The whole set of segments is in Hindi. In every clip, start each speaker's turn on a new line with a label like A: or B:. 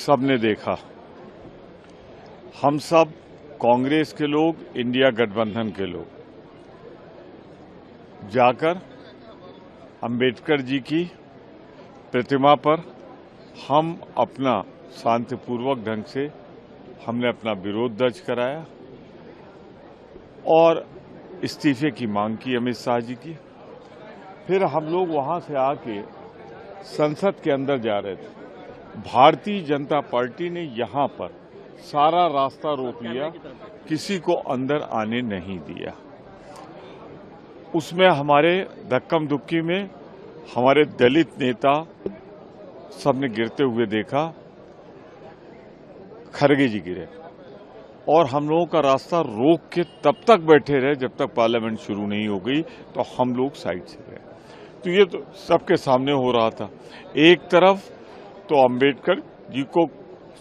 A: सबने देखा, हम सब कांग्रेस के लोग, इंडिया गठबंधन के लोग जाकर अंबेडकर जी की प्रतिमा पर हम अपना शांतिपूर्वक ढंग से हमने अपना विरोध दर्ज कराया और इस्तीफे की मांग की अमित शाह जी की। फिर हम लोग वहां से आके संसद के अंदर जा रहे थे। भारतीय जनता पार्टी ने यहां पर सारा रास्ता रोक लिया, किसी को अंदर आने नहीं दिया। उसमें हमारे धक्कम दुक्की में हमारे दलित नेता सबने गिरते हुए देखा, खरगे जी गिरे और हम लोगों का रास्ता रोक के तब तक बैठे रहे जब तक पार्लियामेंट शुरू नहीं हो गई, तो हम लोग साइड से गए। तो ये तो सबके सामने हो रहा था। एक तरफ तो अंबेडकर जी को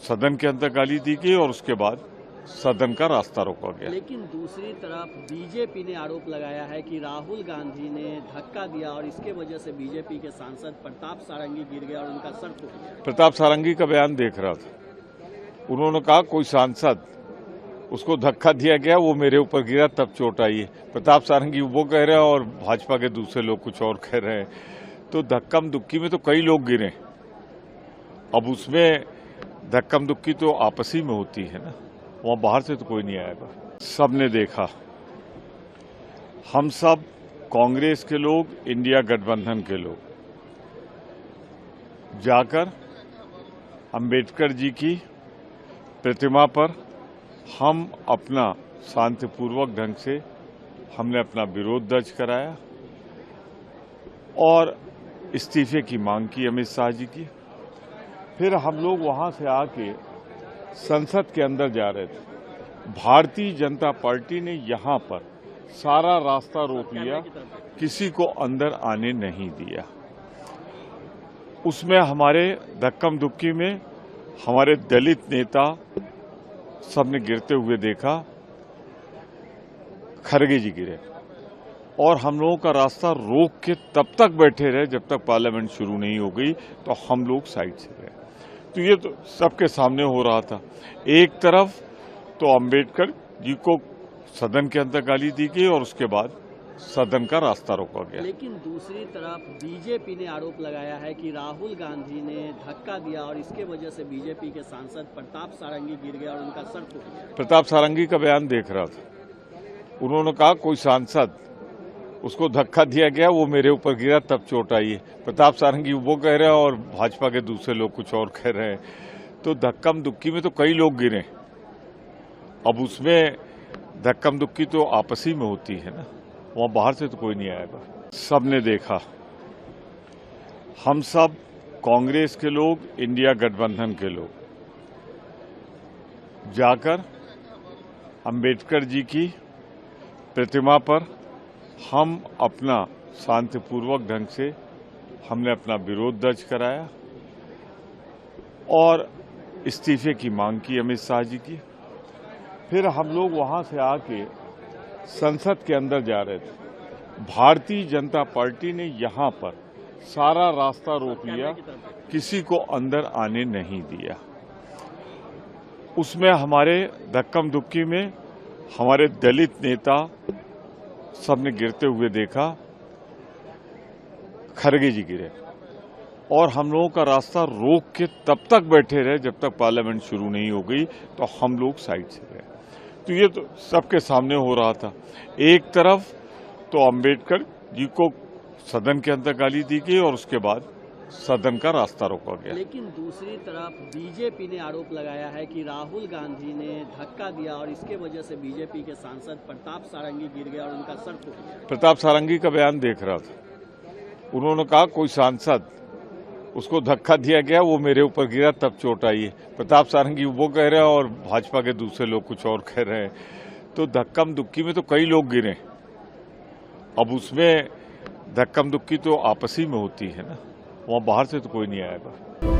A: सदन के अंदर गाली दी गई और उसके बाद सदन का रास्ता रोका गया।
B: लेकिन दूसरी तरफ बीजेपी ने आरोप लगाया है कि राहुल गांधी ने धक्का दिया और इसके वजह से बीजेपी के सांसद प्रताप सारंगी गिर गया और उनका सर फूट गया। प्रताप
A: सारंगी का बयान देख रहा था। उन्होंने कहा कोई सांसद उसको धक्का दिया गया, वो मेरे ऊपर गिरा तब चोट आई है। प्रताप सारंगी वो कह रहे हैं और भाजपा के दूसरे लोग कुछ और कह रहे हैं। तो धक्कम दुक्की में तो कई लोग गिरे। अब उसमें धक्कम दुक्की तो आपसी में होती है ना, वहां बाहर से तो कोई नहीं आएगा। सबने देखा, हम सब कांग्रेस के लोग, इंडिया गठबंधन के लोग जाकर अंबेडकर जी की प्रतिमा पर हम अपना शांतिपूर्वक ढंग से हमने अपना विरोध दर्ज कराया और इस्तीफे की मांग की अमित शाह जी की। फिर हम लोग वहां से आके संसद के अंदर जा रहे थे। भारतीय जनता पार्टी ने यहां पर सारा रास्ता रोक लिया, किसी को अंदर आने नहीं दिया। उसमें हमारे धक्कम दुक्की में हमारे दलित नेता सबने गिरते हुए देखा, खरगे जी गिरे और हम लोगों का रास्ता रोक के तब तक बैठे रहे जब तक पार्लियामेंट शुरू नहीं हो गई, तो हम लोग साइड से गए। तो ये तो सबके सामने हो रहा था। एक तरफ तो अंबेडकर जी को सदन के अंदर गाली दी गई और उसके बाद सदन का रास्ता रोका गया।
B: लेकिन दूसरी तरफ बीजेपी ने आरोप लगाया है कि राहुल गांधी ने धक्का दिया और इसके वजह से बीजेपी के सांसद प्रताप सारंगी गिर गया और उनका सर फूट गया।
A: प्रताप सारंगी का बयान देख रहा था। उन्होंने कहा कोई सांसद उसको धक्का दिया गया, वो मेरे ऊपर गिरा तब चोट आई है। प्रताप सारंगी वो कह रहे हैं और भाजपा के दूसरे लोग कुछ और कह रहे हैं। तो धक्कम दुक्की में तो कई लोग गिरे। अब उसमें धक्कम दुक्की तो आपसी में होती है ना, वहां बाहर से तो कोई नहीं आएगा। सबने देखा, हम सब कांग्रेस के लोग, इंडिया गठबंधन के लोग जाकर अंबेडकर जी की प्रतिमा पर हम अपना शांतिपूर्वक ढंग से हमने अपना विरोध दर्ज कराया और इस्तीफे की मांग की अमित शाह जी की। फिर हम लोग वहां से आके संसद के अंदर जा रहे थे। भारतीय जनता पार्टी ने यहां पर सारा रास्ता रोक लिया, किसी को अंदर आने नहीं दिया। उसमें हमारे धक्कम दुक्की में हमारे दलित नेता सबने गिरते हुए देखा, खरगे जी गिरे और हम लोगों का रास्ता रोक के तब तक बैठे रहे जब तक पार्लियामेंट शुरू नहीं हो गई, तो हम लोग साइड से गए। तो ये तो सबके सामने हो रहा था। एक तरफ तो अंबेडकर जी को सदन के अंदर गाली दी गई और उसके बाद सदन का रास्ता रोका गया।
B: लेकिन दूसरी तरफ बीजेपी ने आरोप लगाया है कि राहुल गांधी ने धक्का दिया और इसके वजह से बीजेपी के सांसद प्रताप सारंगी गिर गया और उनका सर फूट गया।
A: प्रताप सारंगी का बयान देख रहा था। उन्होंने कहा कोई सांसद उसको धक्का दिया गया, वो मेरे ऊपर गिरा तब चोट आई है। प्रताप सारंगी वो कह रहे हैं और भाजपा के दूसरे लोग कुछ और कह रहे हैं। तो धक्कम दुक्की में तो कई लोग गिरे। अब उसमें धक्कम दुक्की तो आपसी में होती है ना, वहां बाहर से तो कोई नहीं आएगा।